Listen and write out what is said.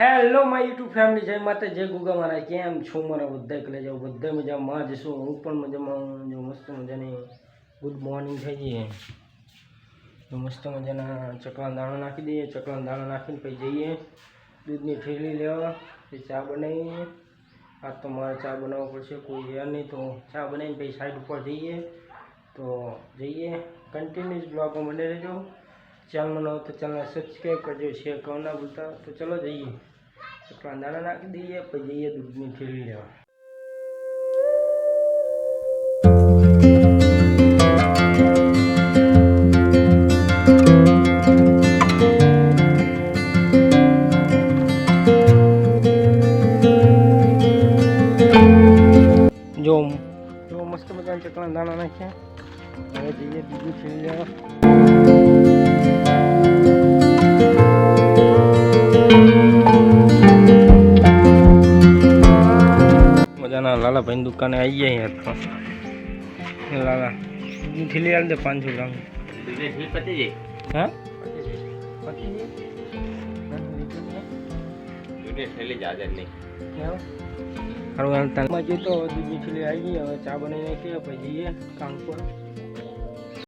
Hello my YouTube family, જય માતા જય ગુગા મારા. કેમ છો મારા બધા? કલે જાઓ બધા મજામાં જ છું. હું પણ મજામાં. જો મસ્ત મજાની ગુડ મોર્નિંગ થઈ જઈએ. તો મસ્ત મજાના ચકલા દાણા નાખી દઈએ. ચકલા દાણા નાખીને પછી જઈએ દૂધની થેલી લેવા, પછી ચા બનાવીએ. આ તો મારે ચા બનાવવા પડશે, કોઈ યાર નહીં તો ચા બનાવીને પછી સાઈડ ઉપર જઈએ. તો જઈએ કન્ટિન્યુઅસ બ્લોગમાં બને રહેજો. ચેનલ બનાવો તો ચેનલ સબસ્ક્રાઈબ કરજો, શેર કરવા ના ભૂલતા. તો ચલો જઈએ, ચકલા દાણા નાખી દઈએ, પછી જઈએ દૂધની થેલી લેવા. જો મસ્ત મજાના ચકલા દાણા નાખ્યા. હવે જઈએ દૂધની થેલી લેવા. મજાના લાલાભાઈની દુકાને આવી ગયા યાર. તો લાલા દૂધની થેલી આલ દે 500 ગ્રામ. હા સારું હાલતા જો તો દૂધની થેલી આવી ગઈ. હવે ચા બનાવી નાખીએ, પછી જઈએ કામ પર.